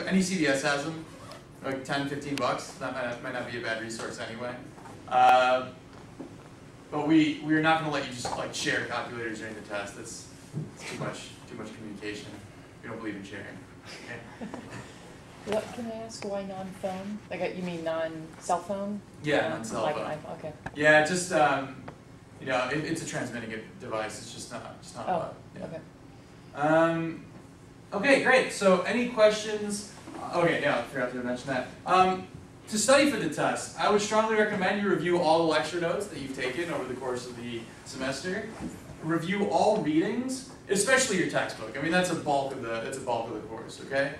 Any CVS has them, like 10, 15 bucks. That might not be a bad resource anyway. But we're not going to let you just like share calculators during the test. That's too much communication. We don't believe in sharing. Okay? What can I ask? Why non-phone? Like you mean non-cell phone? Yeah, non-cell phone. Like okay. Yeah, just you know, it's a transmitting device. It's just not. Oh, yeah. okay. Okay, great. So, any questions? Okay, yeah, I forgot to mention that. To study for the test, I would strongly recommend you review all the lecture notes that you've taken over the course of the semester. Review all readings, especially your textbook. I mean, that's a bulk of the course. Okay,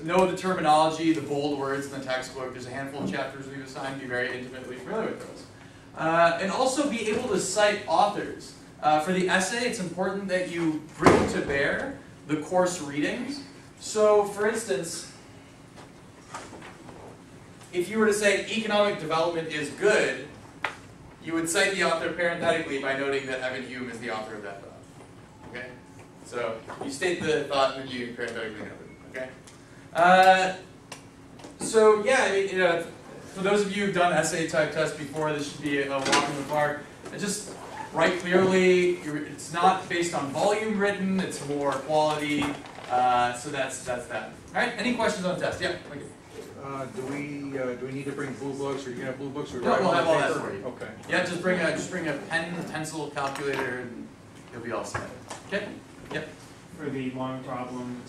know the terminology, the bold words in the textbook. There's a handful of chapters we've assigned. Be very intimately familiar with those, and also be able to cite authors. For the essay, it's important that you bring to bear the course readings. So, for instance, if you were to say economic development is good, you would cite the author parenthetically by noting that Evan Hume is the author of that thought. Okay? So, you state the thought and then you parenthetically note it. Okay? So, yeah, I mean, you know, for those of you who've done essay type tests before, this should be a walk in the park. Just write clearly. It's not based on volume written. It's more quality. So that's that. All right. Any questions on the test? Yeah. Okay. Do we need to bring blue books, or you can have blue books? Or no, we'll have all that for you. Okay. Yeah. Just bring a pen, pencil, calculator, and you'll be all set. Okay. Yep. For the long problem,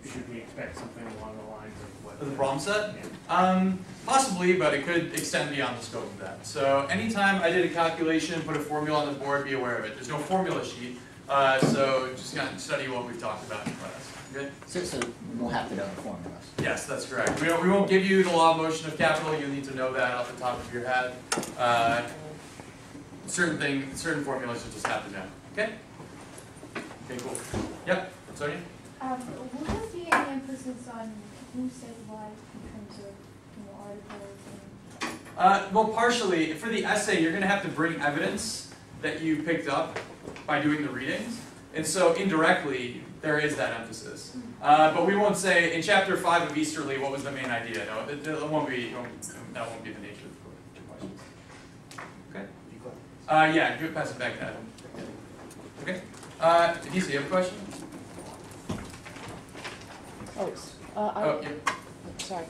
should we expect something along the lines of what? For the problem set? Yeah. Possibly, but it could extend beyond the scope of that. So anytime I did a calculation, put a formula on the board, be aware of it. There's no formula sheet, so just kind of study what we've talked about in class. Good? So we'll have to know the formulas. Yes, that's correct. We won't give you the law of motion of capital. You'll need to know that off the top of your head. Certain formulas you'll just have to know. Okay? Okay, cool. Yep. Sonia? Will there be any emphasis on who said what in terms of articles? Well, partially. For the essay, you're going to have to bring evidence that you picked up by doing the readings. And so, indirectly, there is that emphasis. But we won't say, in Chapter 5 of Easterly, what was the main idea? No, that won't be the nature of the questions. Okay? Yeah, good. Pass it back to Adam. Okay? Adisa, you have a question? Yeah. Sorry,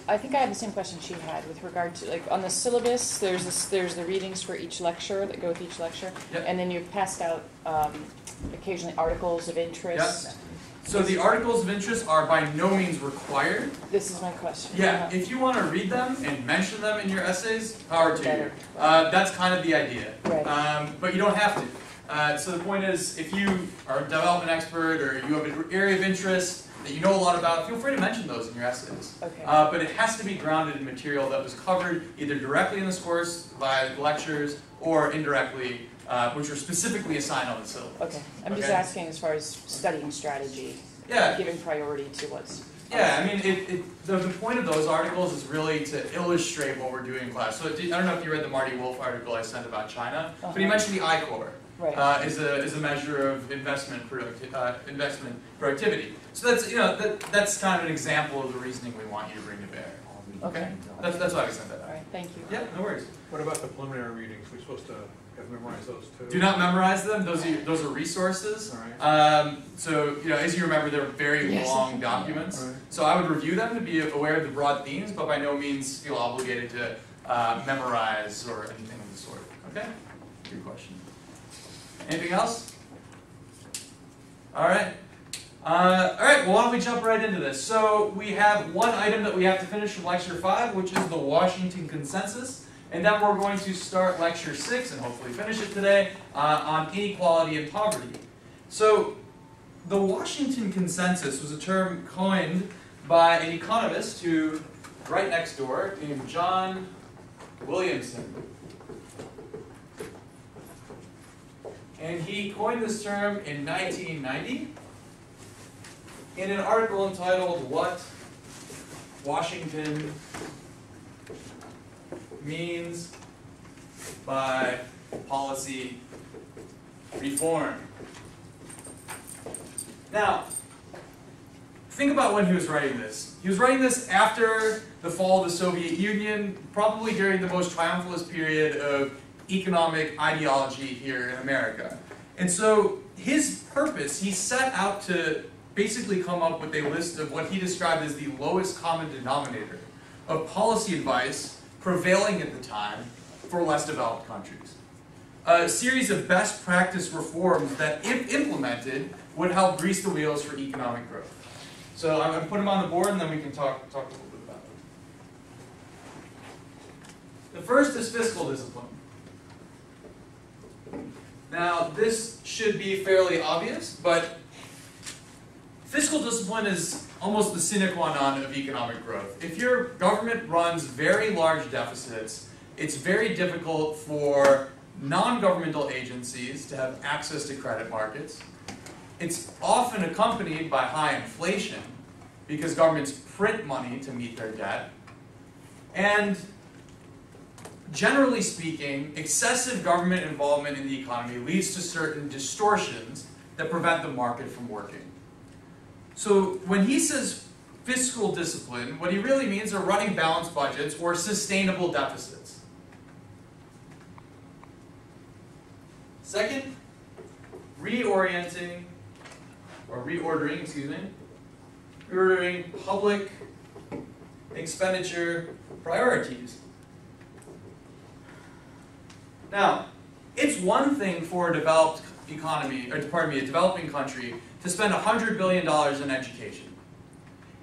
I think I have the same question she had with regard to, like, on the syllabus, there's the readings for each lecture that go with each lecture, yep. And then you've passed out occasionally articles of interest. Yep. So the articles of interest are by no means required. This is my question. Yeah, if you want to read them and mention them in your essays, power to you. That's kind of the idea. Right. But you don't have to. So the point is, if you are a development expert or you have an area of interest that you know a lot about, feel free to mention those in your essays. Okay. But it has to be grounded in material that was covered either directly in this course via lectures or indirectly, which were specifically assigned on the syllabus. Okay. I'm just asking as far as studying strategy, yeah. Giving priority to what's... Yeah, I mean, the point of those articles is really to illustrate what we're doing in class. So I don't know if you read the Marty Wolf article I sent about China, but he mentioned the I-Core. Right. Is a measure of investment productivity. So that's kind of an example of the reasoning we want you to bring to bear. Okay. That's why I sent that out. All right. Thank you. Yeah, no worries. What about the preliminary readings? We're supposed to have memorized those too. Do not memorize them. Those are resources. All right. So as you remember, they're very long documents. Right. So I would review them to be aware of the broad themes, but by no means feel obligated to memorize or anything of the sort. Okay. Good question. Anything else? All right. Well, why don't we jump right into this? So we have one item that we have to finish from Lecture 5, which is the Washington Consensus. And then we're going to start Lecture 6, and hopefully finish it today, on Inequality and Poverty. So the Washington Consensus was a term coined by an economist who, right next door, named John Williamson. And he coined this term in 1990 in an article entitled "What Washington Means by Policy Reform." Now, think about when he was writing this. He was writing this after the fall of the Soviet Union, probably during the most triumphalist period of economic ideology here in America. And so his purpose, he set out to basically come up with a list of what he described as the lowest common denominator of policy advice prevailing at the time for less developed countries. A series of best practice reforms that, if implemented, would help grease the wheels for economic growth. So I'm going to put them on the board and then we can talk a little bit about it. The first is fiscal discipline. Now, this should be fairly obvious, but fiscal discipline is almost the sine qua non of economic growth. If your government runs very large deficits, it's very difficult for non-governmental agencies to have access to credit markets. It's often accompanied by high inflation because governments print money to meet their debt. And generally speaking, excessive government involvement in the economy leads to certain distortions that prevent the market from working. So when he says fiscal discipline, what he really means are running balanced budgets or sustainable deficits. Second, reordering public expenditure priorities. Now, it's one thing for a developed economy, or pardon me, a developing country to spend $100 billion in education.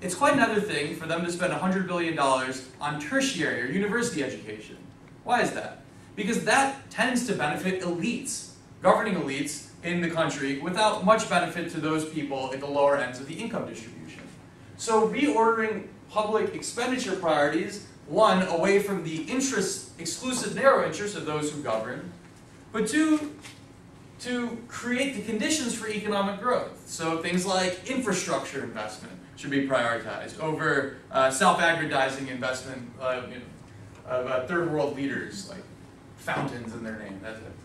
It's quite another thing for them to spend $100 billion on tertiary or university education. Why is that? Because that tends to benefit elites, governing elites in the country, without much benefit to those people at the lower ends of the income distribution. So reordering public expenditure priorities, one, away from the exclusive narrow interests of those who govern, but two, to create the conditions for economic growth. So things like infrastructure investment should be prioritized over self-aggrandizing investment of third world leaders, like fountains in their name, that type of thing.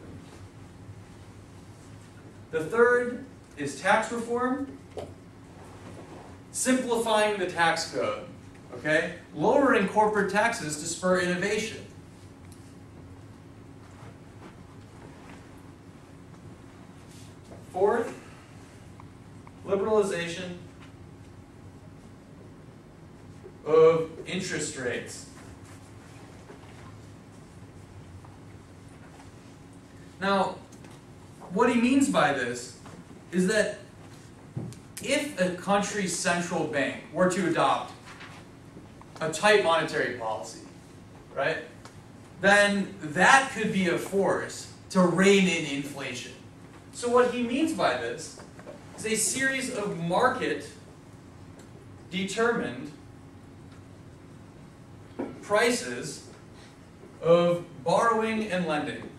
The third is tax reform, simplifying the tax code, okay? Lowering corporate taxes to spur innovation. Fourth, liberalization of interest rates. Now, what he means by this is that if a country's central bank were to adopt a tight monetary policy, right, then that could be a force to rein in inflation. So what he means by this is a series of market-determined prices of borrowing and lending.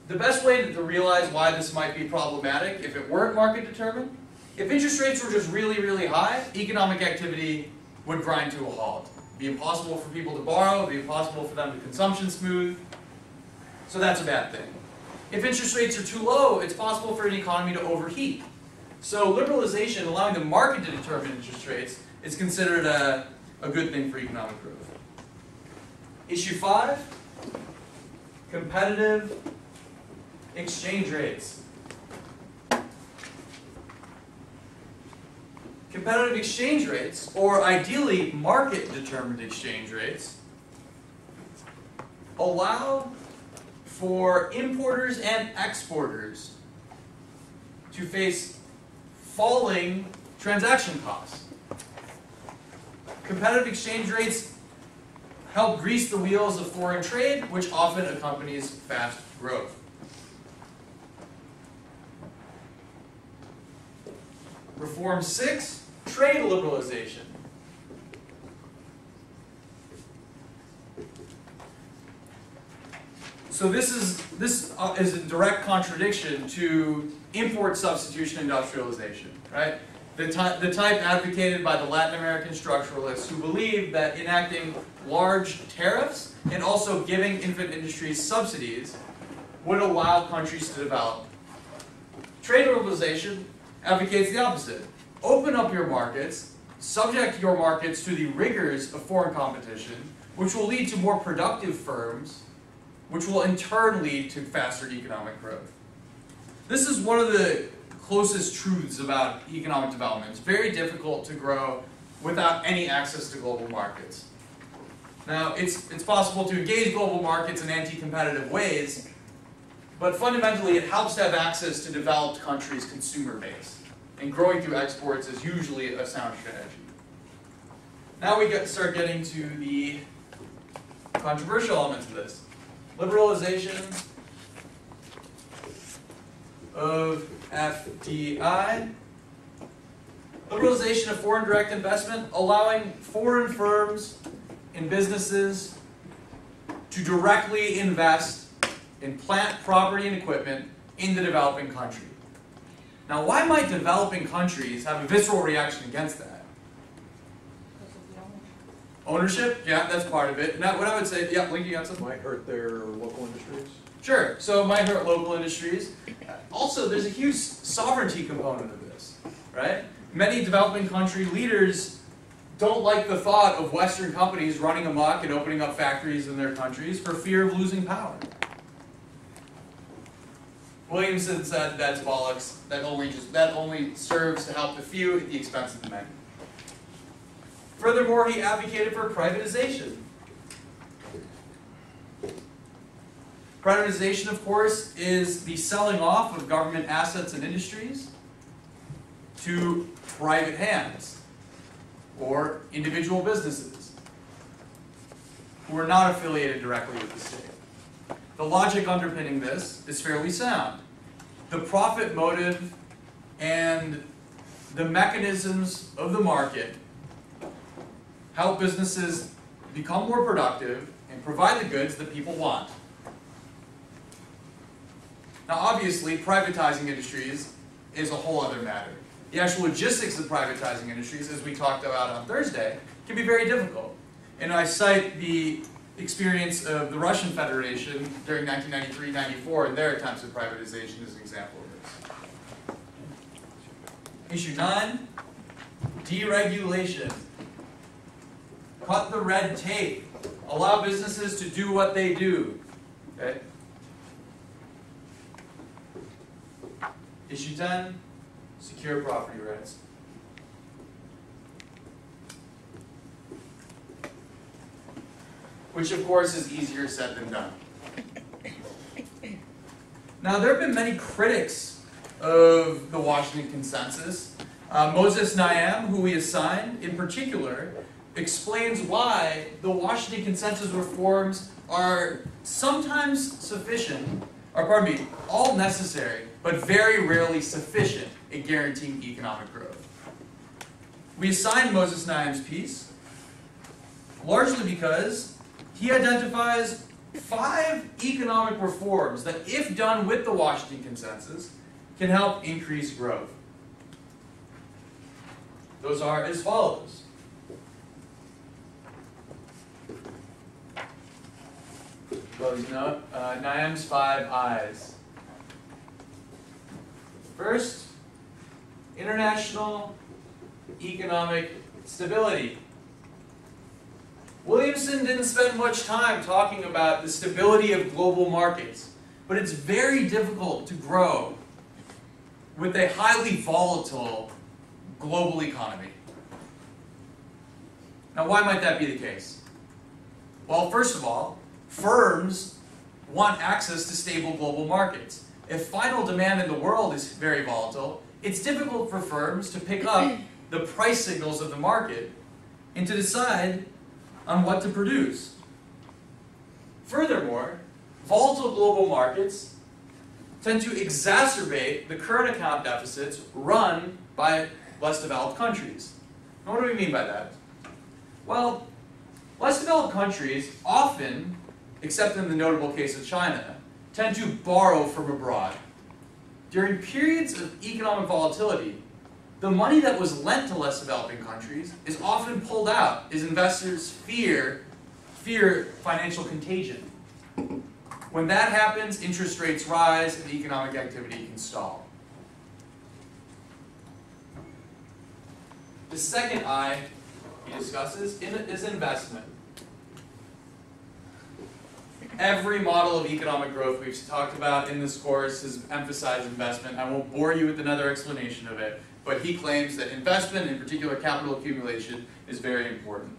The best way to realize why this might be problematic, if it weren't market-determined, if interest rates were just really, really high, economic activity would grind to a halt. It'd be impossible for people to borrow, it'd be impossible for them to consumption smooth. So that's a bad thing. If interest rates are too low, it's possible for an economy to overheat. So liberalization, allowing the market to determine interest rates, is considered a good thing for economic growth. Issue 5, competitive exchange rates. Competitive exchange rates, or ideally market-determined exchange rates, allow for importers and exporters to face falling transaction costs. Competitive exchange rates help grease the wheels of foreign trade, which often accompanies fast growth. Reform 6, trade liberalization. So this is in direct contradiction to import substitution industrialization, right? The type advocated by the Latin American structuralists who believe that enacting large tariffs and also giving infant industries subsidies would allow countries to develop. Trade liberalization advocates the opposite. Open up your markets, subject your markets to the rigors of foreign competition, which will lead to more productive firms, which will in turn lead to faster economic growth. This is one of the closest truths about economic development. It's very difficult to grow without any access to global markets. Now, it's possible to engage global markets in anti-competitive ways, but fundamentally it helps to have access to developed countries' consumer base. And growing through exports is usually a sound strategy. Now we start getting to the controversial elements of this. Liberalization of FDI. Liberalization of foreign direct investment, allowing foreign firms and businesses to directly invest in plant, property, and equipment in the developing country. Now, why might developing countries have a visceral reaction against that? Ownership, yeah, that's part of it. Now, what I would say, yeah, Link, you got something? Might hurt their local industries. Sure, so it might hurt local industries. Also, there's a huge sovereignty component of this, right? Many developing country leaders don't like the thought of Western companies running amok and opening up factories in their countries for fear of losing power. Williamson said that's bollocks. That only serves to help the few at the expense of the many. Furthermore, he advocated for privatization. Privatization, of course, is the selling off of government assets and industries to private hands or individual businesses who are not affiliated directly with the state. The logic underpinning this is fairly sound. The profit motive and the mechanisms of the market help businesses become more productive and provide the goods that people want. Now, obviously, privatizing industries is a whole other matter. The actual logistics of privatizing industries, as we talked about on Thursday, can be very difficult. And I cite the experience of the Russian Federation during 1993-94 and their attempts at privatization as an example of this. Issue 9, deregulation. Cut the red tape. Allow businesses to do what they do. Okay? Issue 10, secure property rights. Which, of course, is easier said than done. Now, there have been many critics of the Washington Consensus. Moses Naim, who we assigned in particular, explains why the Washington Consensus reforms are sometimes sufficient, or pardon me, all necessary, but very rarely sufficient in guaranteeing economic growth. We assigned Moses Naim's piece largely because he identifies 5 economic reforms that, if done with the Washington Consensus, can help increase growth. Those are as follows. Naim's 5 I's. First, international economic stability. Williamson didn't spend much time talking about the stability of global markets, but it's very difficult to grow with a highly volatile global economy. Now, why might that be the case? Well, first of all, firms want access to stable global markets. If final demand in the world is very volatile, it's difficult for firms to pick up the price signals of the market and to decide on what to produce. Furthermore, volatile global markets tend to exacerbate the current account deficits run by less developed countries. Now, what do we mean by that? Well, less developed countries often, except in the notable case of China, tend to borrow from abroad. During periods of economic volatility, the money that was lent to less developing countries is often pulled out as investors fear financial contagion. When that happens, interest rates rise and economic activity can stall. The second I he discusses is investment. Every model of economic growth we've talked about in this course has emphasized investment. I won't bore you with another explanation of it, but he claims that investment, in particular capital accumulation, is very important.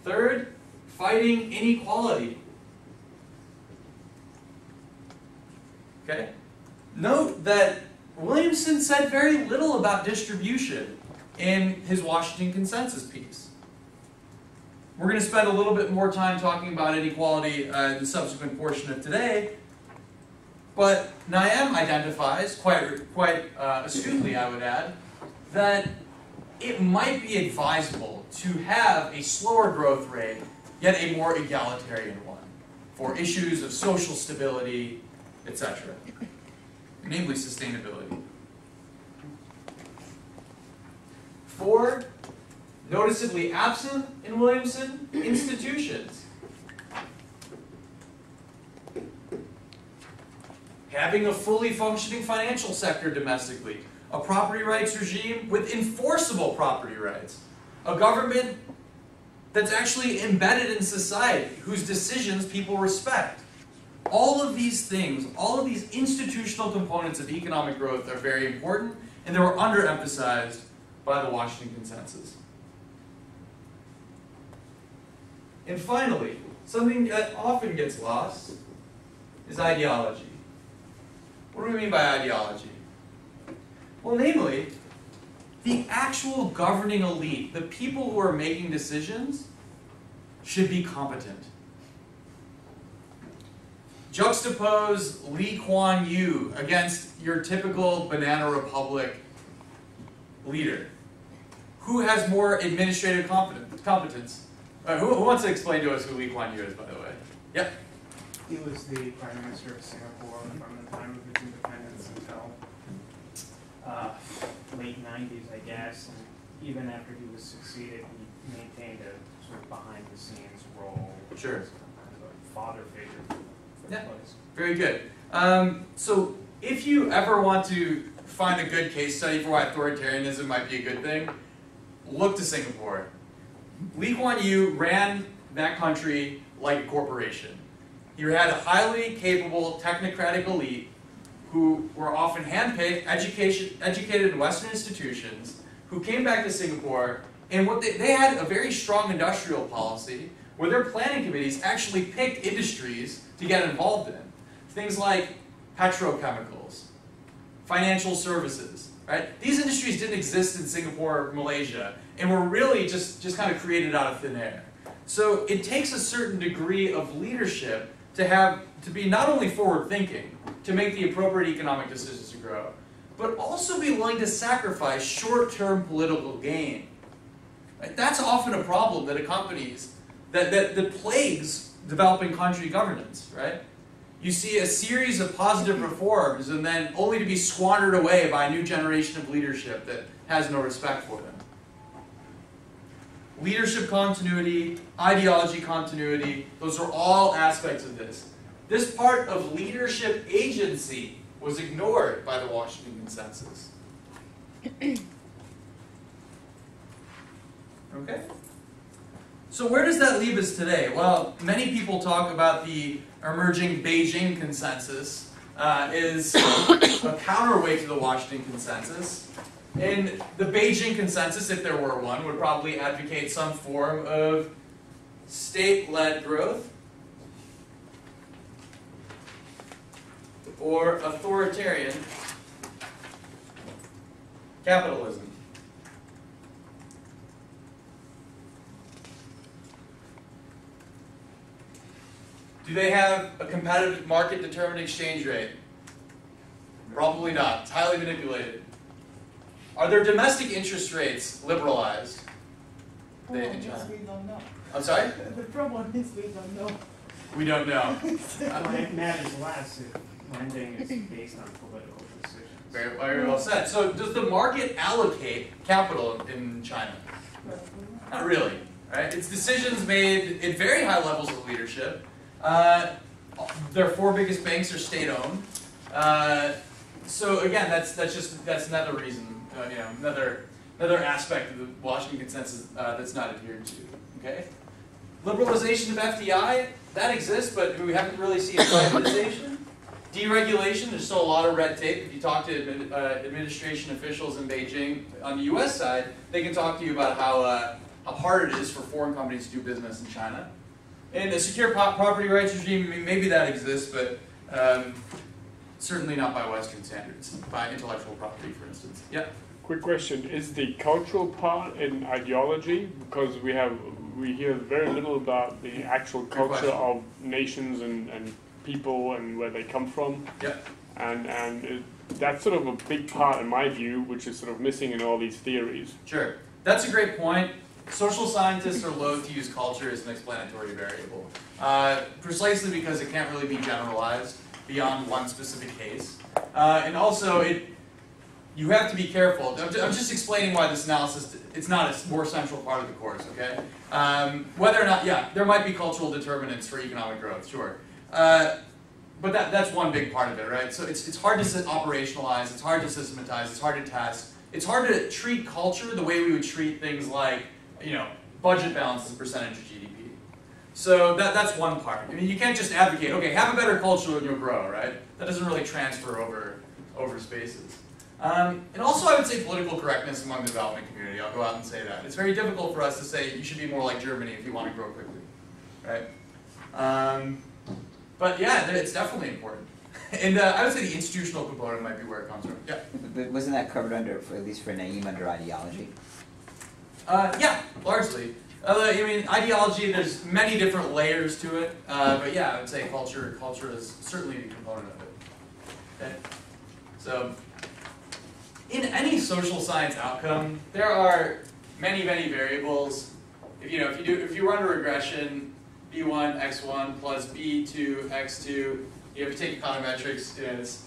Third, fighting inequality. Okay? Note that Williamson said very little about distribution in his Washington Consensus piece. We're going to spend a little bit more time talking about inequality in the subsequent portion of today, but Naim identifies, quite astutely I would add, that it might be advisable to have a slower growth rate, yet a more egalitarian one, for issues of social stability, etc., namely sustainability. 4, noticeably absent in Williamson, institutions. Having a fully functioning financial sector domestically, a property rights regime with enforceable property rights, a government that's actually embedded in society, whose decisions people respect. All of these things, all of these institutional components of economic growth are very important, and they were underemphasized by the Washington Consensus. And finally, something that often gets lost is ideology. What do we mean by ideology? Well, namely, the actual governing elite, the people who are making decisions, should be competent. Juxtapose Lee Kuan Yew against your typical Banana Republic leader. Who has more administrative competence? Who wants to explain to us who Lee Kuan Yew is, by the way? Yep. He was the Prime Minister of Singapore from the time of its independence until late 90s, I guess. And even after he was succeeded, he maintained a sort of behind-the-scenes role. Sure. As kind of a father figure for the place. Very good. So if you ever want to find a good case study for why authoritarianism might be a good thing, look to Singapore. Lee Kuan Yew ran that country like a corporation. You had a highly capable technocratic elite who were often hand-picked, educated in Western institutions, who came back to Singapore, and they had a very strong industrial policy where their planning committees actually picked industries to get involved in. Things like petrochemicals, financial services, right? These industries didn't exist in Singapore or Malaysia, and were really just kind of created out of thin air. So it takes a certain degree of leadership to be not only forward-thinking, to make the appropriate economic decisions to grow, but also be willing to sacrifice short-term political gain. Right? That's often a problem that accompanies, that plagues developing country governance, right? You see a series of positive reforms and then only to be squandered away by a new generation of leadership that has no respect for them. Leadership continuity, ideology continuity, those are all aspects of this. This part of leadership agency was ignored by the Washington Consensus. Okay? So where does that leave us today? Well, many people talk about the emerging Beijing Consensus is a counterweight to the Washington Consensus. And the Beijing Consensus, if there were one, would probably advocate some form of state-led growth or authoritarian capitalism. Do they have a competitive market-determined exchange rate? Probably not. It's highly manipulated. Are their domestic interest rates liberalized? We don't know. I'm sorry? The problem is we don't know. We don't know. Well, it matters less if lending is based on political decisions. Very well said. So does the market allocate capital in China? Not really. Right? It's decisions made at very high levels of leadership. Their 4 biggest banks are state-owned. So again, that's another reason, another aspect of the Washington Consensus that's not adhered to. Okay, liberalization of FDI, that exists, but we haven't really seen privatization. Deregulation, there's still a lot of red tape. If you talk to administration officials in Beijing on the U.S. side, they can talk to you about how hard it is for foreign companies to do business in China. And the secure property rights regime, maybe that exists, but certainly not by Western standards, by intellectual property, for instance. Yeah. Quick question: is the cultural part in ideology? Because we hear very little about the actual culture of nations and people and where they come from. Yeah. And that's sort of a big part, in my view, which is sort of missing in all these theories. Sure. That's a great point. Social scientists are loath to use culture as an explanatory variable, precisely because it can't really be generalized beyond one specific case. And also, you have to be careful. I'm just explaining why this analysis, it's not a more central part of the course, okay? Whether or not, yeah, there might be cultural determinants for economic growth, sure. But that's one big part of it, right? So it's hard to operationalize, it's hard to systematize, it's hard to test. It's hard to treat culture the way we would treat things like, budget balance as a percentage of GDP. So that's one part. I mean, you can't just advocate, okay, have a better culture and you'll grow, right? That doesn't really transfer over spaces. And also I would say political correctness among the development community. I'll go out and say that. It's very difficult for us to say you should be more like Germany if you want to grow quickly, right? But yeah, it's definitely important. And I would say the institutional component might be where it comes from. Yeah. But wasn't that covered under, at least for Naeem, under ideology? Yeah, largely. I mean, ideology, there's many different layers to it. But yeah, I would say culture is certainly a component of it. Okay? So, in any social science outcome, there are many variables. If you run a regression, b1 x1 plus b2 x2, you have to take econometrics.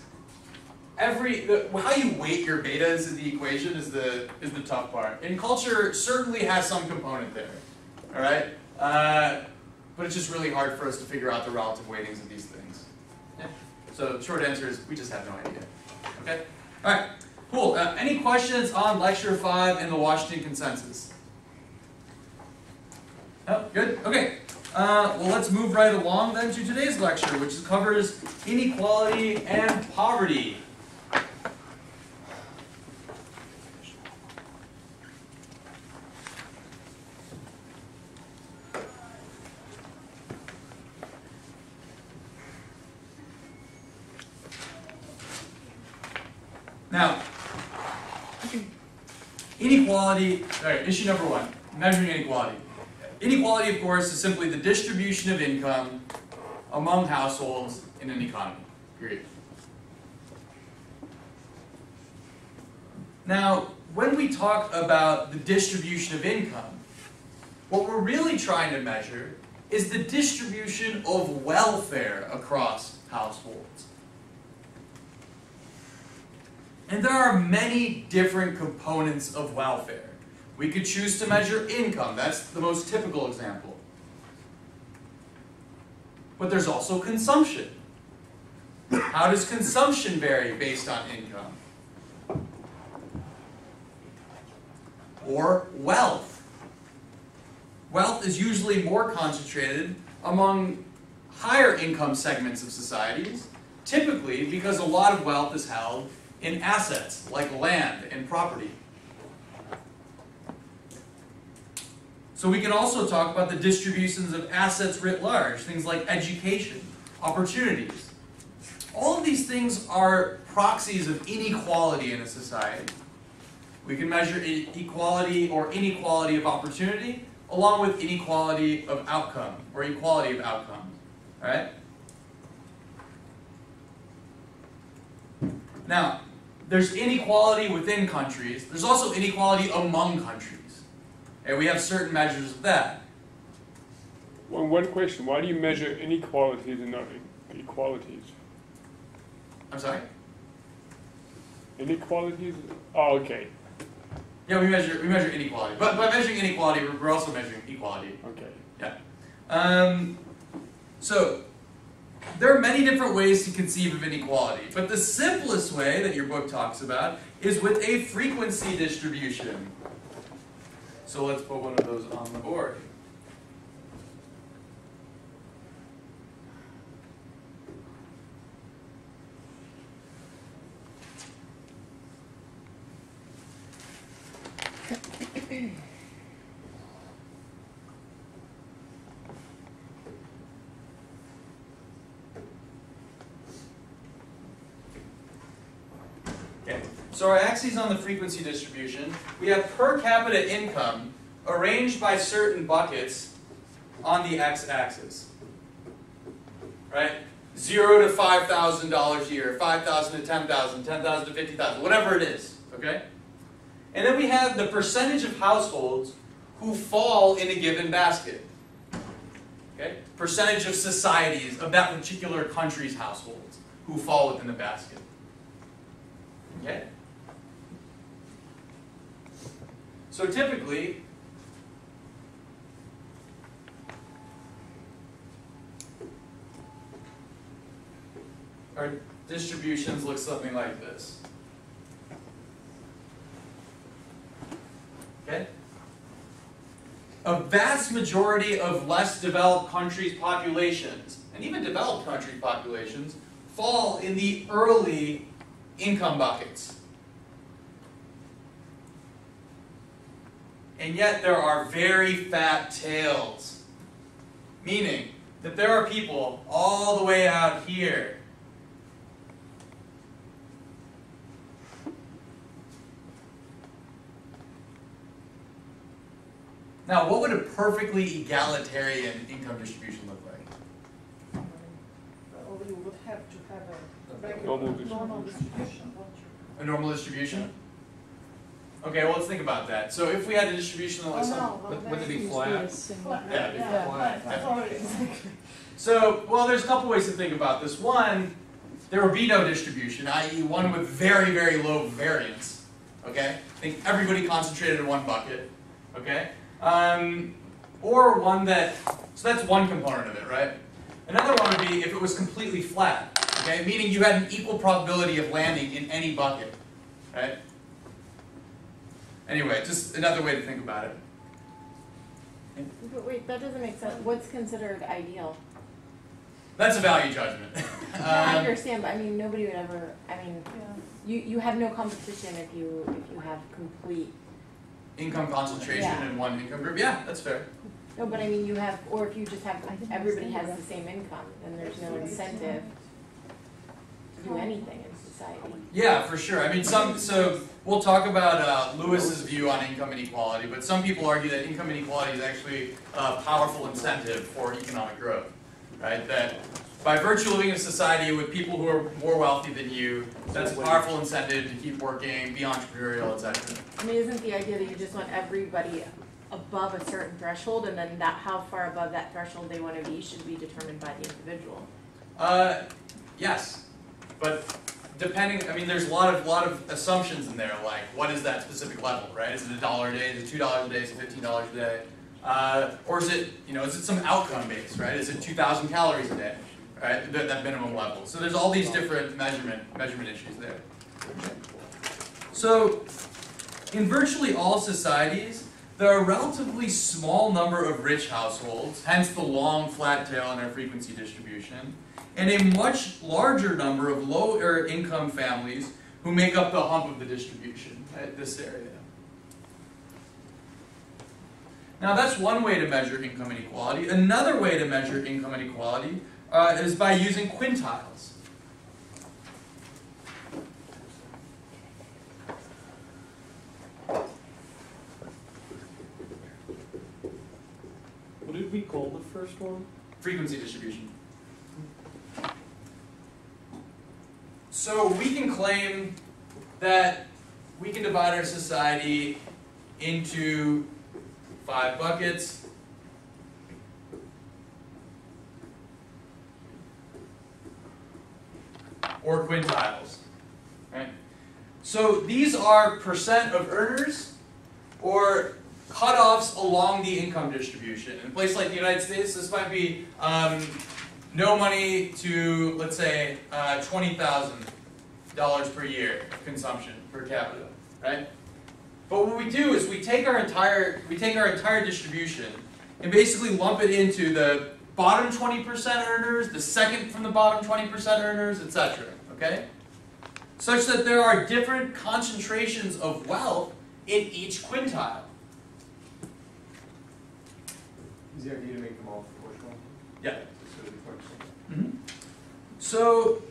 How you weight your betas in the equation is the tough part. And culture certainly has some component there. All right, but it's just really hard for us to figure out the relative weightings of these things. Yeah. So the short answer is we just have no idea. Okay. All right. Cool. Any questions on Lecture 5 and the Washington Consensus? Oh, good. Okay. Well, let's move right along then to today's lecture, which covers inequality and poverty. Now, inequality, all right, issue number 1, measuring inequality. Inequality, of course, is simply the distribution of income among households in an economy, period. Now, when we talk about the distribution of income, what we're really trying to measure is the distribution of welfare across households. And there are many different components of welfare. We could choose to measure income. That's the most typical example. But there's also consumption. How does consumption vary based on income? Or wealth. Wealth is usually more concentrated among higher income segments of societies, typically because a lot of wealth is held in assets like land and property. So we can also talk about the distributions of assets writ large, things like education, opportunities. All of these things are proxies of inequality in a society. We can measure equality or inequality of opportunity along with inequality of outcome or equality of outcomes. All right? Now, there's inequality within countries. There's also inequality among countries. And we have certain measures of that. One question, why do you measure inequalities and not equalities? I'm sorry? Inequalities? Oh, okay. Yeah, we measure inequality. But by measuring inequality, we're also measuring equality. Okay. Yeah. So, there are many different ways to conceive of inequality, but the simplest way that your book talks about is with a frequency distribution. So let's put one of those on the board. Okay, so our axes on the frequency distribution, we have per capita income arranged by certain buckets on the x-axis. Right? 0 to $5,000 a year, 5,000 to 10,000, 10,000 to 50,000, whatever it is. Okay? And then we have the percentage of households who fall in a given basket. Okay? Percentage of societies of that particular country's households who fall within the basket. Okay? So typically, our distributions look something like this. Okay? A vast majority of less developed countries' populations, and even developed countries' populations, fall in the early income buckets. And yet there are very fat tails, meaning that there are people all the way out here Now, what would a perfectly egalitarian income distribution look like? Or you would have to have a Normal normal distribution, don't you? A normal distribution? Okay, well, let's think about that. So if we had a distribution that looks Wouldn't it be flat? Flat. Yeah, it'd be flat. That's already exactly. So, well, there's a couple ways to think about this. One, there would be no distribution, i.e. one with very, very low variance. Okay? Think everybody concentrated in one bucket. Okay? Or one that, so that's one component of it, right? Another one would be if it was completely flat. Okay? Meaning you had an equal probability of landing in any bucket. Right? Anyway, just another way to think about it. But wait, that doesn't make sense. What's considered ideal? That's a value judgment. I understand, but I mean, nobody would ever. I mean, Yeah. you have no competition if you have complete. Income concentration in one income group. Yeah, that's fair. No, but I mean, you have, or if you just have everybody has the same income, then there's no incentive to do anything in society. Yeah, for sure. I mean, so we'll talk about Lewis's view on income inequality, but some people argue that income inequality is actually a powerful incentive for economic growth, right? That by virtue of living in a society with people who are more wealthy than you, that's a powerful incentive to keep working, be entrepreneurial, etc. I mean, isn't the idea that you just want everybody above a certain threshold, and then that how far above that threshold they want to be should be determined by the individual? Yes, but depending, I mean, there's a lot of assumptions in there, like what is that specific level, right? Is it $1 a day? Is it $2 a day? Is it $15 a day? Or is it, is it some outcome based, right? Is it 2,000 calories a day, right? That minimum level. So there's all these different measurement issues there. So in virtually all societies, there are a relatively small number of rich households, hence the long flat tail in our frequency distribution, and a much larger number of lower income families who make up the hump of the distribution at this area. Now that's one way to measure income inequality. Another way to measure income inequality is by using quintiles. What did we call the first one? Frequency distribution. So we can claim that we can divide our society into 5 buckets. Or quintiles. Right? So these are percent of earners or cutoffs along the income distribution. In a place like the United States, this might be no money to, let's say, $20,000 per year consumption per capita, right? But what we do is we take our entire distribution and basically lump it into the bottom 20% earners, the second from the bottom 20% earners, etc. Okay? Such that there are different concentrations of wealth in each quintile. Is the idea to make them all proportional? Yeah. So the proportional. Mm-hmm. So,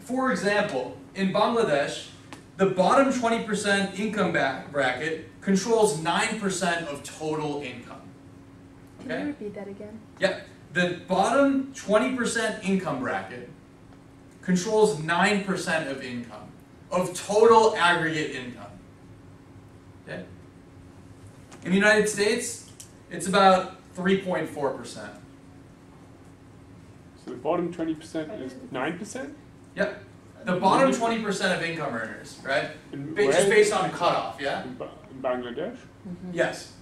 for example, in Bangladesh, the bottom 20% income bracket controls 9% of total income. Can Okay? you repeat that again? Yep. The bottom 20% income bracket controls 9% of income, of total aggregate income. Okay? In the United States, it's about 3.4%. So the bottom 20% is 9%? Yep. The bottom 20% of income earners, right? In Just based on cutoff, yeah? In Bangladesh? Yes.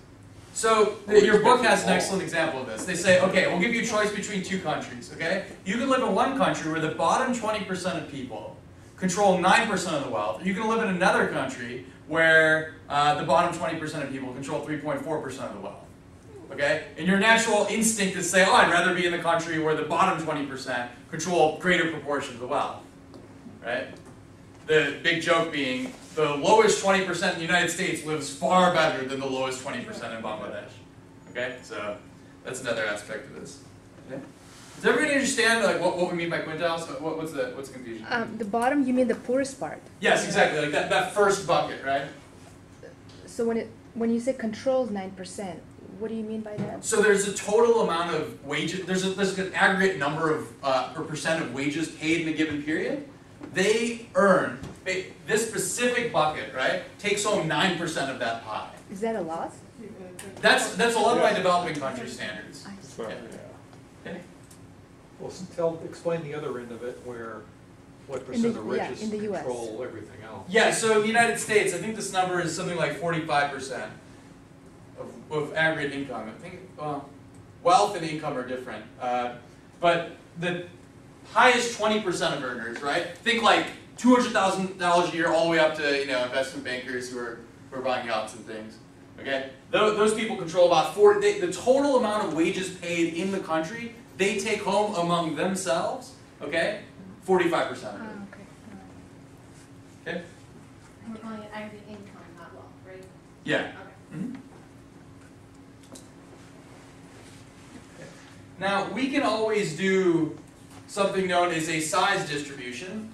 So your book has an excellent example of this. They say, okay, we'll give you a choice between two countries, okay? You can live in one country where the bottom 20% of people control 9% of the wealth. Or you can live in another country where the bottom 20% of people control 3.4% of the wealth, okay? And your natural instinct is to say, oh, I'd rather be in the country where the bottom 20% control greater proportion of the wealth, right? The big joke being, the lowest 20% in the United States lives far better than the lowest 20% in Bangladesh. Okay, so that's another aspect of this. Okay. Does everybody understand like what we mean by quintiles? What's the confusion? The bottom, you mean the poorest part? Yes, exactly. Like that first bucket, right? So when you say controls 9%, what do you mean by that? So there's a total amount of wages. There's an aggregate number of or percent of wages paid in a given period. They earn, this specific bucket, right, takes home 9% of that pie. Is that a loss? That's allowed by developing country standards. So, Yeah. yeah. Well, explain the other end of it, where what percent of the richest in the US. control everything else. Yeah, so in the United States, I think this number is something like 45% of aggregate income. I think, wealth and income are different. But the highest 20% of earners, right? Think like $200,000 a year all the way up to, investment bankers who are buying yachts and things. Okay? Those people control about the total amount of wages paid in the country, they take home among themselves, okay? 45% of it. Okay. Okay? And we're calling it aggregate income, not wealth, right? Yeah. Okay. Mhm. Now, we can always do something known as a size distribution.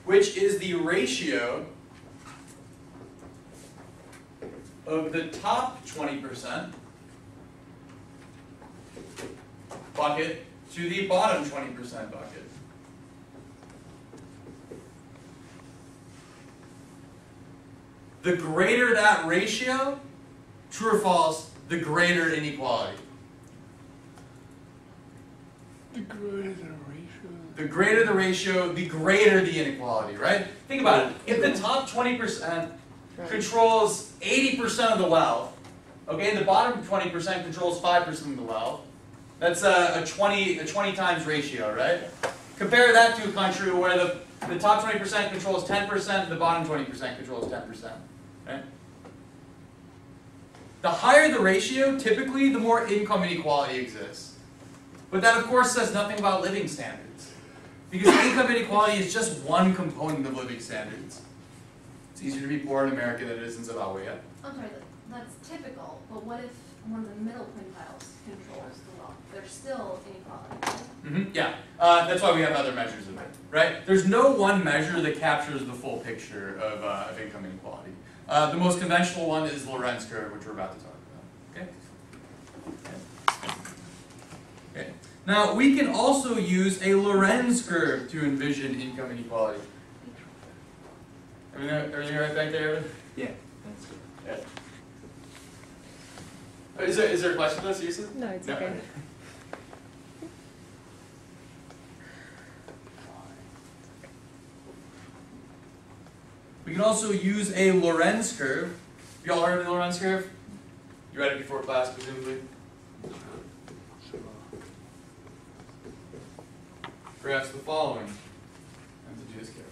Which is the ratio of the top 20% bucket to the bottom 20% bucket. The greater that ratio, true or false, the greater inequality. The greater the ratio. The greater the ratio, the greater the inequality, right? Think about it. If the top 20% controls 80% of the wealth, okay, the bottom 20% controls 5% of the wealth, that's a 20 times ratio, right? Compare that to a country where the top 20% controls 10%, the bottom 20% controls 10%. Right? The higher the ratio, typically, the more income inequality exists. But that, of course, says nothing about living standards. Because income inequality is just one component of living standards. It's easier to be poor in America than it is in Zimbabwe, yeah? I'm sorry, that's typical, but what if one of the middle quintiles controls the wealth? There's still inequality, right? Mm-hmm. Yeah, that's why we have other measures of it, right? There's no one measure that captures the full picture of income inequality. The most conventional one is the Lorenz Curve, which we're about to talk about. Okay? Okay. Now, we can also use a Lorenz Curve to envision income inequality. Everything right back there, Evan? Yeah, that's good. Yeah. Is there a question though, seriously? No, it's okay. We can also use a Lorenz curve. You all heard of the Lorenz curve? You read it before class, presumably? Graphs the following. I have to do this carefully.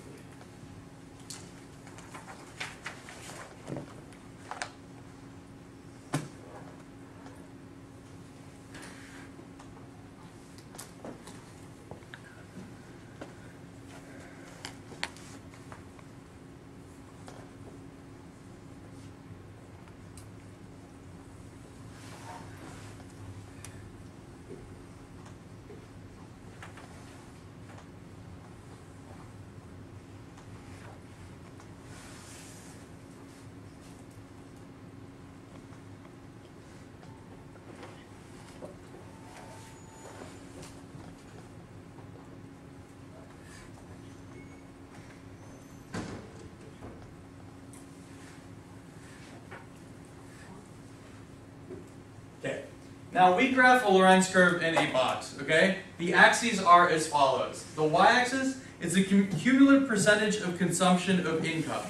Okay. Now we graph a Lorenz curve in a box, okay? The axes are as follows. The y-axis is the cumulative percentage of consumption of income,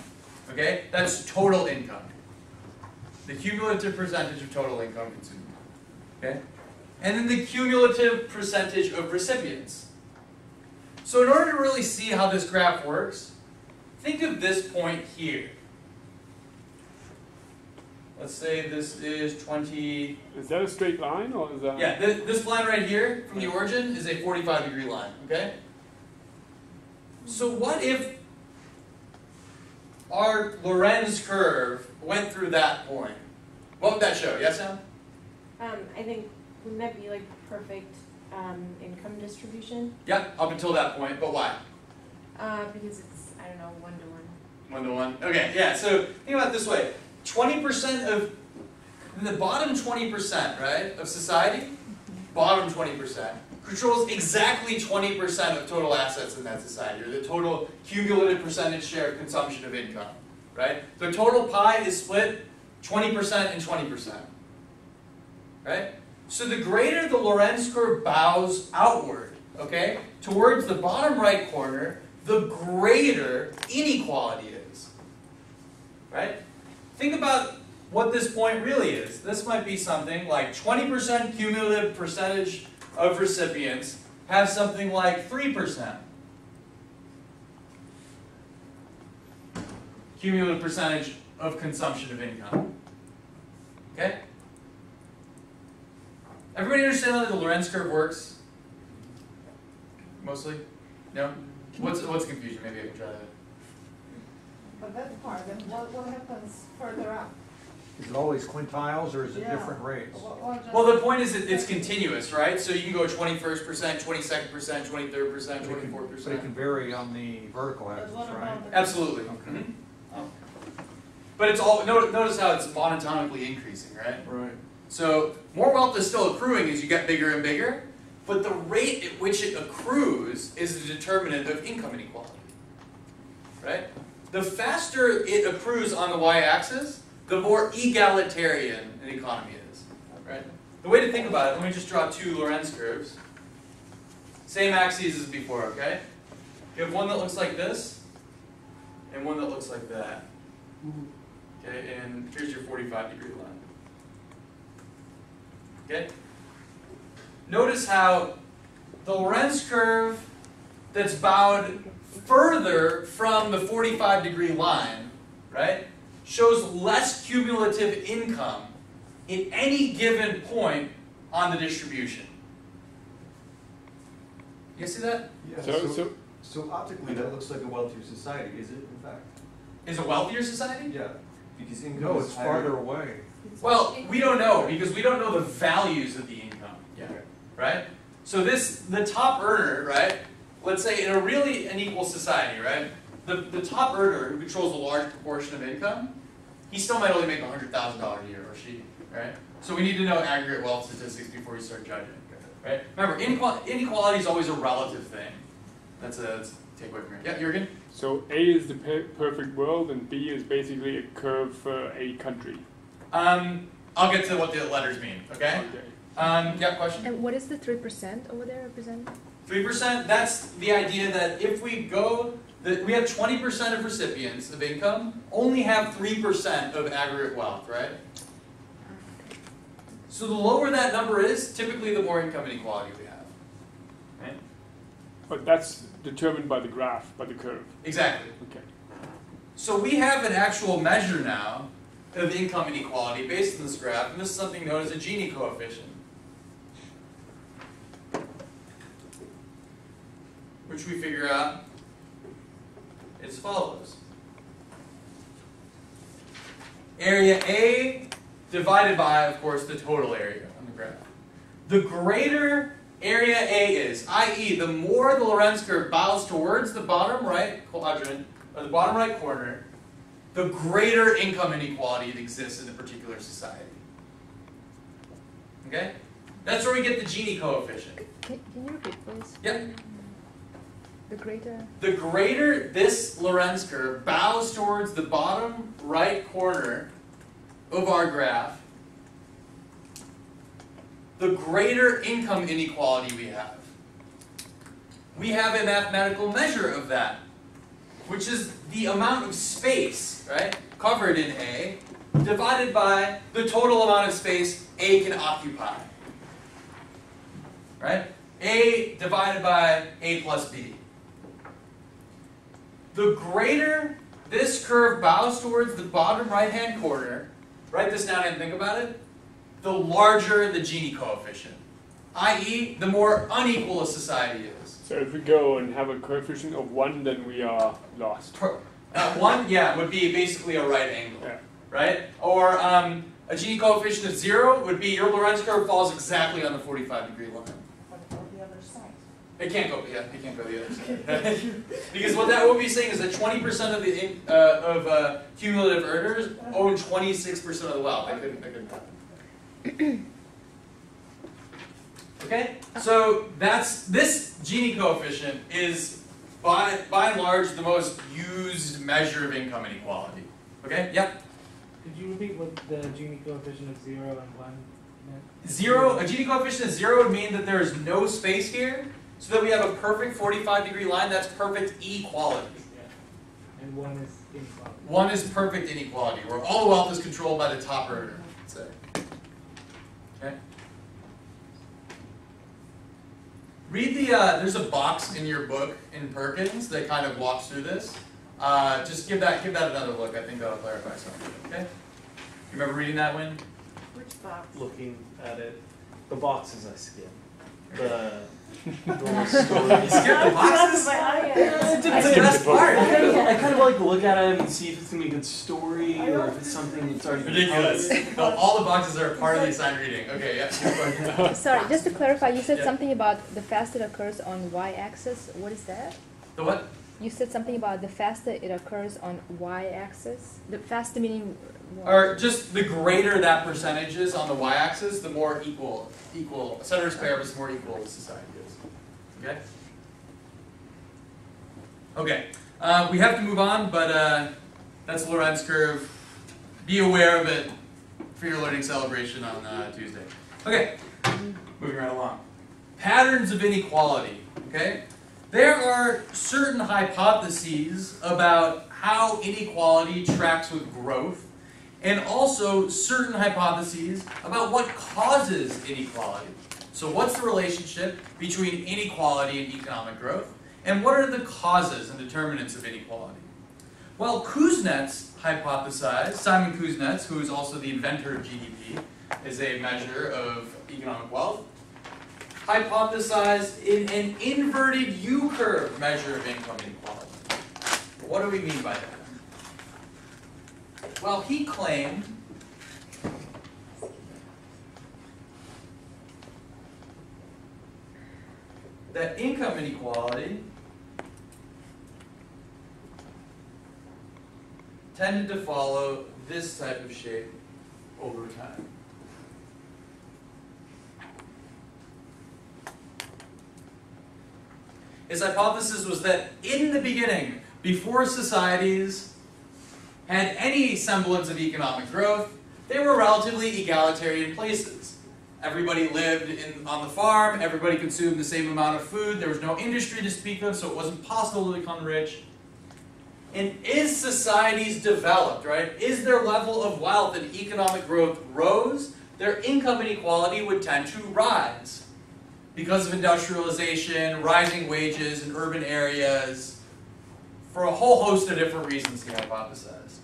okay? That's total income. The cumulative percentage of total income consumed, okay? And then the cumulative percentage of recipients. So in order to really see how this graph works, think of this point here. Let's say this is 20... Is that a straight line, or is that... Yeah, this line right here, from the origin, is a 45-degree line, okay? So what if our Lorenz curve went through that point? What would that show? Yes, Sam? I think, wouldn't that be like perfect income distribution? Yeah, up until that point, but why? Because it's, I don't know, 1 to 1. 1 to 1. Okay, yeah, so think about it this way. 20% of, the bottom 20%, right, of society, bottom 20%, controls exactly 20% of total assets in that society, or the total cumulative percentage share of consumption of income, right? The total pie is split 20% and 20%, right? So the greater the Lorenz curve bows outward, okay, towards the bottom right corner, the greater inequality is, right? Think about what this point really is. This might be something like 20% cumulative percentage of recipients have something like 3% cumulative percentage of consumption of income. Okay? Everybody understand how the Lorenz curve works? Mostly? No? What's confusion? Maybe I can try to... But that's part, then what happens further up? Is it always quintiles or is it Yeah. different rates? Well, the point is that it's continuous, right? So you can go 21st percent, 22nd percent, 23rd percent, 24th But it percent. can vary on the vertical But axis, what right? about the- Absolutely. Okay. Mhm. But it's all, notice how it's monotonically increasing, right? Right. So more wealth is still accruing as you get bigger and bigger, but the rate at which it accrues is the determinant of income inequality, right? The faster it accrues on the y-axis, the more egalitarian an economy is, right? The way to think about it, let me just draw two Lorenz curves. Same axes as before, okay? You have one that looks like this, and one that looks like that. Okay, and here's your 45-degree line. Okay? Notice how the Lorenz curve that's bowed further from the 45-degree line, right, shows less cumulative income at any given point on the distribution. You guys see that? Yeah, so optically that looks like a wealthier society, is it in fact? Is a wealthier society? Yeah, because income No, is it's higher. farther away. Well, we don't know because we don't know the values of the income yet, right? So the top earner, right? Let's say in a really unequal society, right? The top earner who controls a large proportion of income, he still might only make $100,000 a year, or she, right? So we need to know aggregate wealth statistics before we start judging, right? Remember, inequality is always a relative thing. That's a takeaway from here. Yeah, Jürgen? So A is the perfect world, and B is basically a curve for a country. I'll get to what the letters mean, okay? Yeah, question? And what is the 3% over there represent? 3%, that's the idea that if we go we have 20% of recipients of income only have 3% of aggregate wealth, right? So the lower that number is, typically the more income inequality we have. Right? But that's determined by the graph, by the curve. Exactly. Okay. So we have an actual measure now of income inequality based on this graph, and this is something known as a Gini coefficient, which we figure out as follows. Area A divided by, of course, the total area on the graph. The greater area A is, i.e. the more the Lorenz curve bows towards the bottom right quadrant, or the bottom right corner, the greater income inequality that exists in a particular society. Okay? That's where we get the Gini coefficient. Can you repeat, please? Yep. The greater this Lorenz curve bows towards the bottom right corner of our graph, the greater income inequality we have. We have a mathematical measure of that, which is the amount of space, right, covered in A, divided by the total amount of space A can occupy. Right? A divided by A plus B. The greater this curve bows towards the bottom right-hand corner, write this down and think about it, the larger the Gini coefficient, i.e. the more unequal a society is. So if we go and have a coefficient of 1, then we are lost. 1, yeah, would be basically a right angle, yeah. Right? Or a Gini coefficient of 0 would be your Lorenz curve falls exactly on the 45-degree line. The other side. It can't go, yeah, it can't go the other side. Because what that would be saying is that 20% of the cumulative earners own 26% of the wealth. That couldn't happen. Okay, so this Gini coefficient is by and large the most used measure of income inequality. Okay, yep. Could you repeat what the Gini coefficient of 0 and 1 meant? A Gini coefficient of 0 would mean that there is no space here, so that we have a perfect 45-degree line. That's perfect equality. Yeah. And 1 is inequality. 1 is perfect inequality, where all the wealth is controlled by the top earner, let's say. Okay. Read the, there's a box in your book in Perkins that kind of walks through this. Just give that another look. I think that'll clarify something. Okay. You remember reading that, Win? Which box? Looking at it, the boxes I skip. The normal story. You skip the boxes? It's the best part. I kind of like look at it and see if it's gonna be a good story or if it's something that's already ridiculous. No, all the boxes are part of the assigned reading. Okay, yeah. Sorry, just to clarify, you said Yeah. something about the faster it occurs on y-axis. What is that? The what? You said something about the faster it occurs on y-axis. The faster meaning. Or just the greater that percentage is on the y-axis, the more equal, ceteris paribus, the more equal the society is. Okay? Okay. We have to move on, but that's Lorenz curve. Be aware of it for your learning celebration on Tuesday. Okay. Moving right along. Patterns of inequality. Okay? There are certain hypotheses about how inequality tracks with growth, and also certain hypotheses about what causes inequality. So what's the relationship between inequality and economic growth? And what are the causes and determinants of inequality? Well, Kuznets hypothesized, Simon Kuznets, who is also the inventor of GDP, is a measure of economic wealth, hypothesized in an inverted U-curve measure of income inequality. What do we mean by that? Well, he claimed that income inequality tended to follow this type of shape over time. His hypothesis was that in the beginning, before societies had any semblance of economic growth, they were relatively egalitarian places. Everybody lived on the farm, everybody consumed the same amount of food, there was no industry to speak of, so it wasn't possible to become rich. And is societies developed, right? Is their level of wealth and economic growth rose, their income inequality would tend to rise because of industrialization, rising wages in urban areas, for a whole host of different reasons, he hypothesized.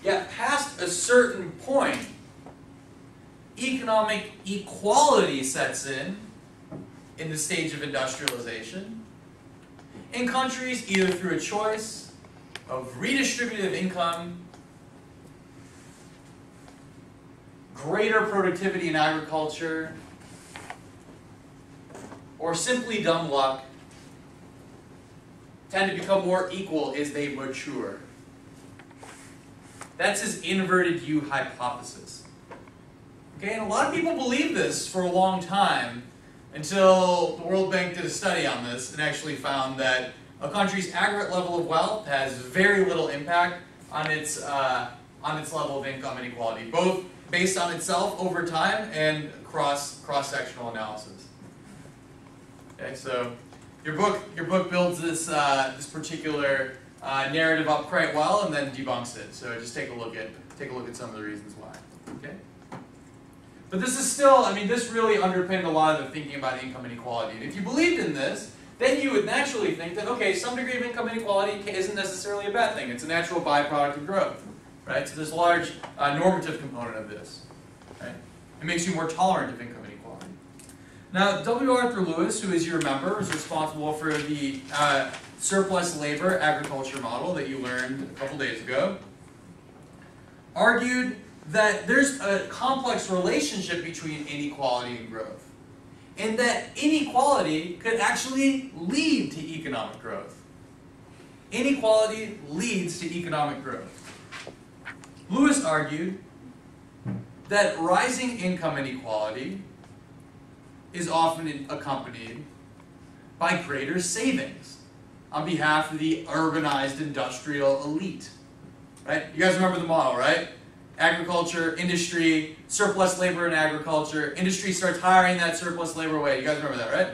Yet past a certain point, economic equality sets in the stage of industrialization, in countries either through a choice of redistributive income, greater productivity in agriculture, or simply dumb luck, tend to become more equal as they mature. That's his inverted U hypothesis. Okay, and a lot of people believe this for a long time until the World Bank did a study on this and actually found that a country's aggregate level of wealth has very little impact on its level of income inequality, both based on itself over time and cross-sectional analysis. Okay, so your book builds this particular narrative up quite well and then debunks it. So just take a look at some of the reasons why. Okay. But this is still, I mean, this really underpinned a lot of the thinking about income inequality. And if you believed in this, then you would naturally think that, okay, some degree of income inequality isn't necessarily a bad thing. It's a natural byproduct of growth, right? So there's a large normative component of this, right? It makes you more tolerant of income inequality. Now, W. Arthur Lewis, who, as you remember, is responsible for the surplus labor agriculture model that you learned a couple days ago, argued that there's a complex relationship between inequality and growth, and that inequality could actually lead to economic growth. Inequality leads to economic growth. Lewis argued that rising income inequality is often accompanied by greater savings on behalf of the urbanized industrial elite. Right? You guys remember the model, right? Agriculture, industry, surplus labor in agriculture. Industry starts hiring that surplus labor away. You guys remember that, right?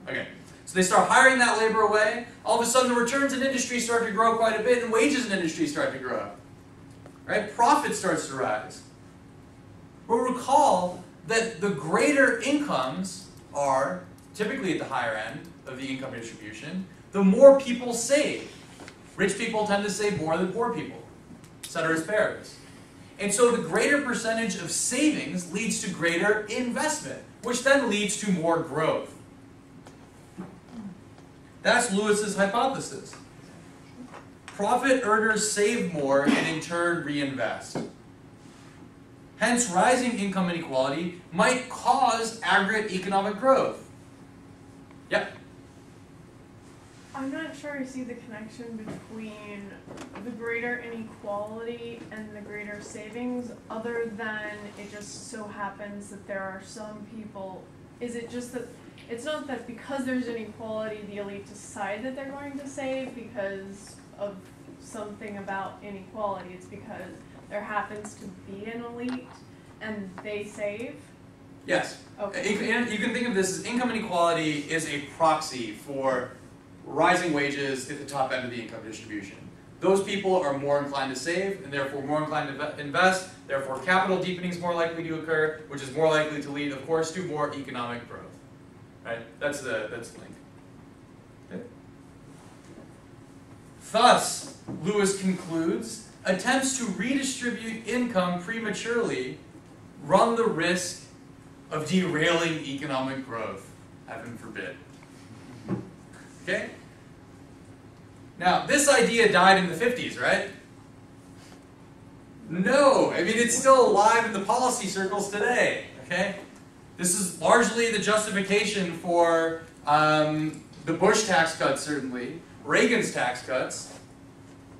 Okay. So they start hiring that labor away. All of a sudden the returns in industry start to grow quite a bit and wages in industry start to grow. Right? Profit starts to rise. But recall that the greater incomes are typically at the higher end of the income distribution, the more people save. Rich people tend to save more than poor people. Ceteris paribus. And so the greater percentage of savings leads to greater investment, which then leads to more growth. That's Lewis's hypothesis. Profit earners save more and in turn reinvest. Hence, rising income inequality might cause aggregate economic growth. Yep. I'm not sure I see the connection between the greater inequality and the greater savings, other than it just so happens that there are some people. Is it just that it's not that because there's inequality, the elite decide that they're going to save because of something about inequality? It's because there happens to be an elite and they save? Yes. Okay. You can think of this as income inequality is a proxy for rising wages at the top end of the income distribution. Those people are more inclined to save and therefore more inclined to invest, therefore capital deepening is more likely to occur, which is more likely to lead, of course, to more economic growth. Right? That's the link. Okay. Thus, Lewis concludes, attempts to redistribute income prematurely run the risk of derailing economic growth. Heaven forbid. Okay? Now, this idea died in the 50s, right? No, I mean, it's still alive in the policy circles today, okay? This is largely the justification for the Bush tax cuts, certainly, Reagan's tax cuts,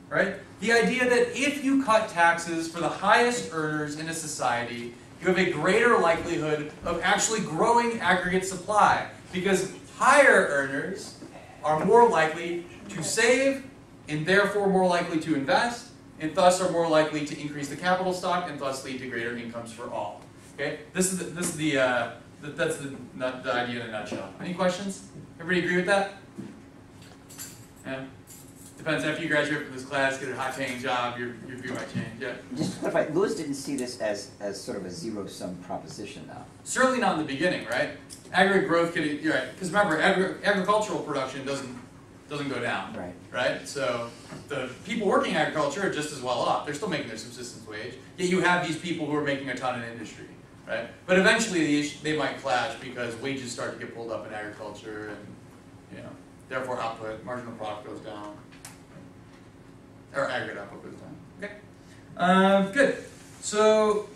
right? The idea that if you cut taxes for the highest earners in a society, you have a greater likelihood of actually growing aggregate supply, because higher earners are more likely to save and therefore more likely to invest and thus are more likely to increase the capital stock and thus lead to greater incomes for all. Okay, that's the idea in a nutshell. Any questions? Everybody agree with that? Yeah. depends, after you graduate from this class, get a high-paying job, your view might change, yeah. Just to clarify, Lewis didn't see this as sort of a zero-sum proposition, though. Certainly not in the beginning, right? Aggregate growth could, you're right, because remember, agricultural production doesn't go down, right? So the people working in agriculture are just as well off. They're still making their subsistence wage. Yet you have these people who are making a ton in industry, right? But eventually they might clash because wages start to get pulled up in agriculture, and therefore output, marginal product goes down, or aggregate output goes down. Okay, good. So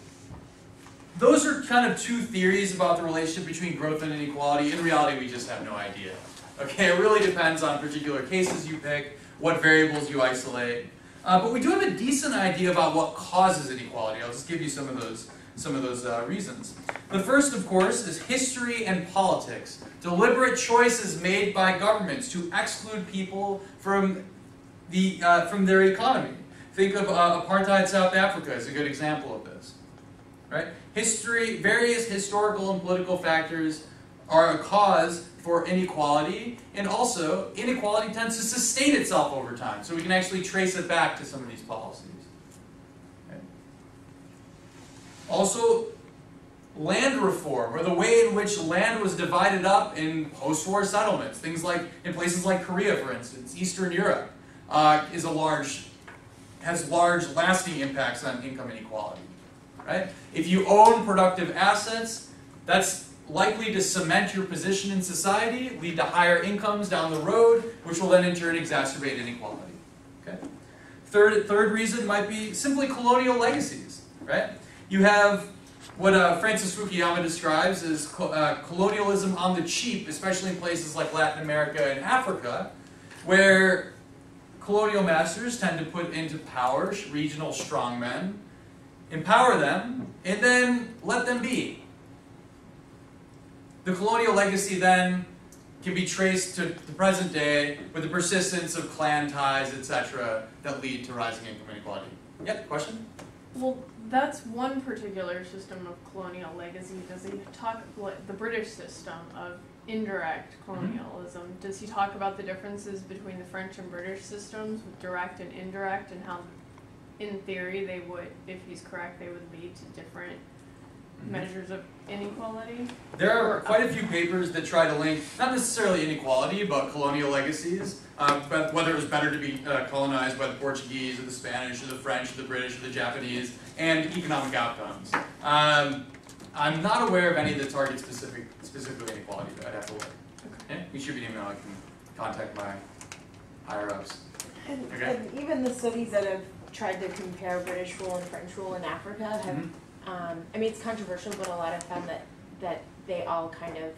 those are kind of two theories about the relationship between growth and inequality. In reality, we just have no idea. Okay, it really depends on particular cases you pick, what variables you isolate. But we do have a decent idea about what causes inequality. I'll just give you some of those reasons. The first, of course, is history and politics. Deliberate choices made by governments to exclude people from their economy. Think of apartheid South Africa as a good example of this. Right? Various historical and political factors are a cause for inequality, and also inequality tends to sustain itself over time, so we can actually trace it back to some of these policies. Okay. Also, land reform, or the way in which land was divided up in post-war settlements, things like in places like Korea, for instance, Eastern Europe, has large lasting impacts on income inequality. Right? If you own productive assets, that's likely to cement your position in society, lead to higher incomes down the road, which will then in turn exacerbate inequality. Okay? Third reason might be simply colonial legacies. Right? You have what Francis Fukuyama describes as colonialism on the cheap, especially in places like Latin America and Africa, where colonial masters tend to put into power regional strongmen, empower them, and then let them be. The colonial legacy then can be traced to the present day with the persistence of clan ties, etc., that lead to rising income inequality. Yep, question? Well, that's one particular system of colonial legacy. Does he talk the British system of indirect colonialism? Does he talk about the differences between the French and British systems with direct and indirect, and how, in theory, they would, if he's correct, they would lead to different measures of inequality? There are quite a few papers that try to link, not necessarily inequality, but colonial legacies, but whether it was better to be colonized by the Portuguese, or the Spanish, or the French, or the British, or the Japanese, and economic outcomes. I'm not aware of any that target specifically inequality, but I'd have to look. Okay? You shoot me an email, I can contact my higher-ups. And even the studies that have tried to compare British rule and French rule in Africa have, I mean, it's controversial, but a lot have found that they all kind of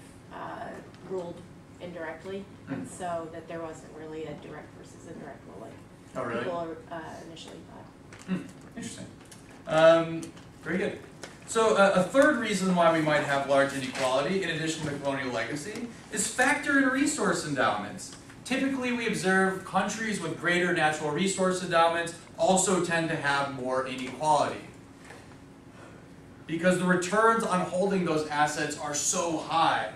ruled indirectly, and so that there wasn't really a direct versus indirect rule like people initially thought. Interesting. Very good. So a third reason why we might have large inequality, in addition to colonial legacy, is factor in resource endowments. Typically, we observe countries with greater natural resource endowments also tend to have more inequality, because the returns on holding those assets are so high.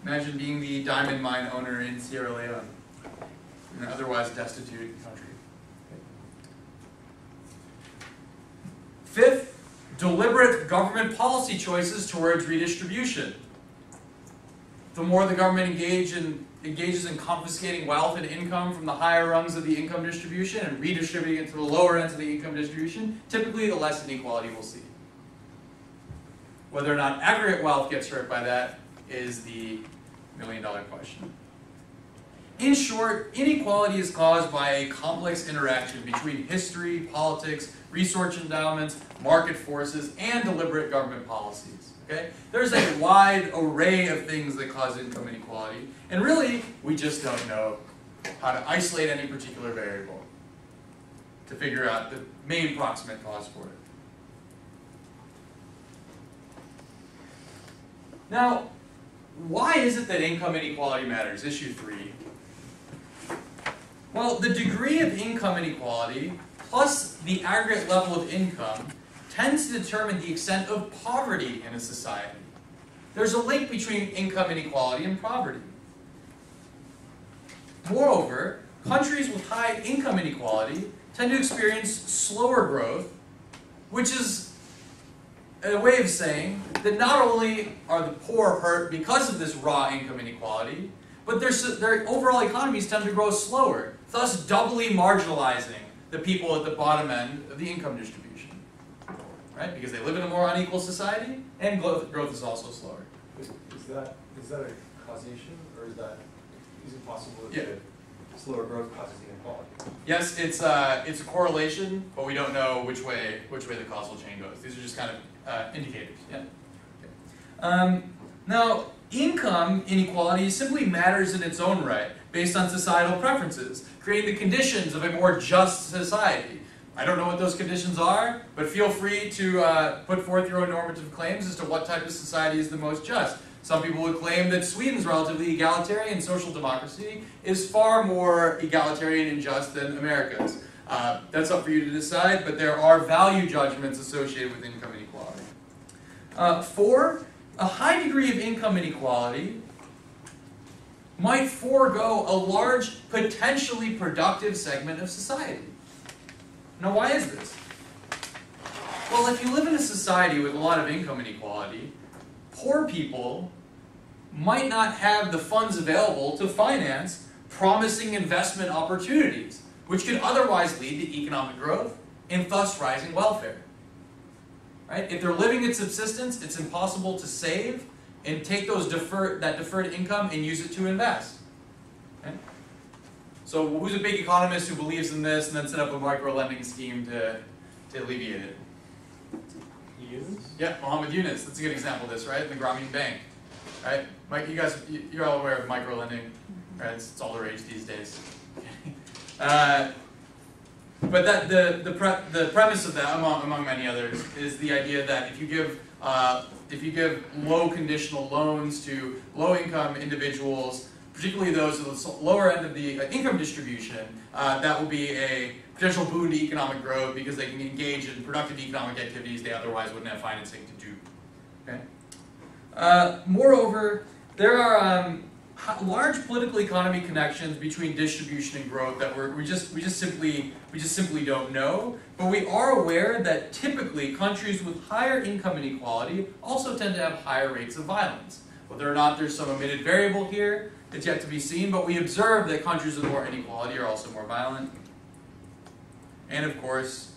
Imagine being the diamond mine owner in Sierra Leone, in an otherwise destitute country. Fifth, deliberate government policy choices towards redistribution. The more the government engages in confiscating wealth and income from the higher rungs of the income distribution and redistributing it to the lower ends of the income distribution, typically the less inequality we'll see. Whether or not aggregate wealth gets hurt by that is the million-dollar question. In short, inequality is caused by a complex interaction between history, politics, resource endowments, market forces, and deliberate government policies. Okay? There's a wide array of things that cause income inequality, and really, we just don't know how to isolate any particular variable to figure out the main proximate cause for it. Now, why is it that income inequality matters? Issue 3. Well, the degree of income inequality plus the aggregate level of income tends to determine the extent of poverty in a society. There's a link between income inequality and poverty. Moreover, countries with high income inequality tend to experience slower growth, which is a way of saying that not only are the poor hurt because of this raw income inequality, but their overall economies tend to grow slower, thus doubly marginalizing the people at the bottom end of the income distribution. Right? Because they live in a more unequal society, and growth is also slower. Is that a causation, or is it possible that slower growth causes inequality? Yes, it's a correlation, but we don't know which way the causal chain goes. These are just kind of indicators. Yeah. Okay. Now, income inequality simply matters in its own right, based on societal preferences, creating the conditions of a more just society. I don't know what those conditions are, but feel free to put forth your own normative claims as to what type of society is the most just. Some people would claim that Sweden's relatively egalitarian social democracy is far more egalitarian and just than America's. That's up for you to decide, but there are value judgments associated with income inequality. 4, a high degree of income inequality might forego a large, potentially productive segment of society. Now, why is this? Well, if you live in a society with a lot of income inequality, poor people might not have the funds available to finance promising investment opportunities, which could otherwise lead to economic growth and thus rising welfare. Right? If they're living in subsistence, it's impossible to save and take that deferred income and use it to invest. Okay? So who's a big economist who believes in this and then set up a micro-lending scheme to alleviate it? Yunus? Yeah, Mohammed Yunus. That's a good example of this, right? The Grameen Bank. Right? Mike, you're all aware of micro-lending, right? It's all the rage these days. But that the premise of that, among many others, is the idea that if you give low conditional loans to low-income individuals, particularly those at the lower end of the income distribution, that will be a potential boon to economic growth because they can engage in productive economic activities they otherwise wouldn't have financing to do. Okay? Moreover, there are large political economy connections between distribution and growth that we just simply don't know. But we are aware that typically countries with higher income inequality also tend to have higher rates of violence. Whether or not there's some omitted variable here, it's yet to be seen, but we observe that countries with more inequality are also more violent. And of course,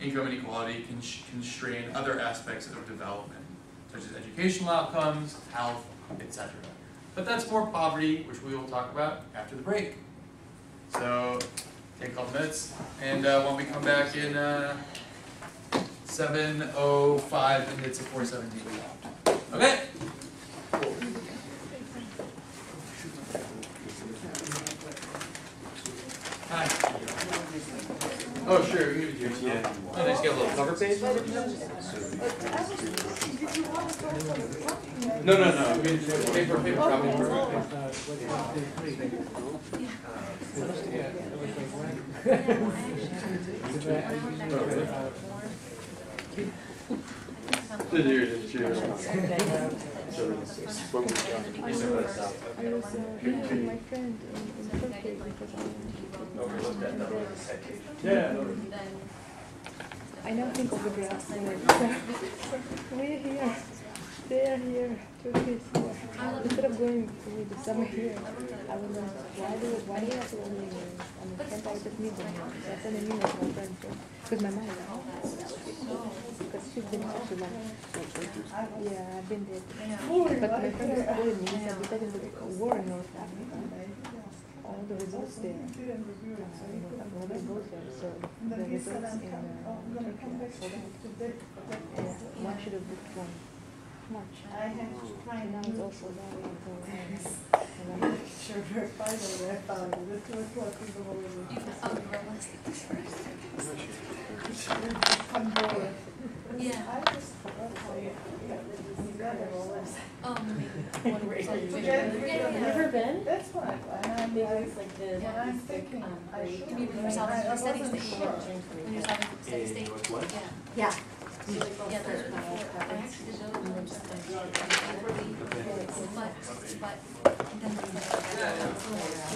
income inequality can constrain other aspects of development, such as educational outcomes, health, etc. But that's more poverty, which we will talk about after the break. So, take a couple minutes, and when we come back in 7:05 minutes of 4:17. Okay? Hi. Oh, sure, we can give it to you. Yeah. Oh, they just get a little cover page? No. Paper my friend in Turkey I now think of the grass. We're here. They are here. Turkey is here. Instead of going with the summer here, I was like, why do you have to only on the front? I just need them here. So I sent an email to my friend because my mom because she's been actually yeah, I've been there. But my friend was telling me, he said because of the war in North Africa, all the results there. Nobody goes there, so the results in Turkey are sold out. One should have booked one. March. I have to find out also that and I'm sure finally I found it. It's 2 o'clock in the morning. You found the realistic first. I'm bored. Yeah. I just forgot how you Never been? That's what It's like the I'm thinking, I should Maybe when you're solving for steady state. When you're solving for steady state. What? Yeah. Yeah. Yeah, those are the four. I actually did those ones. But then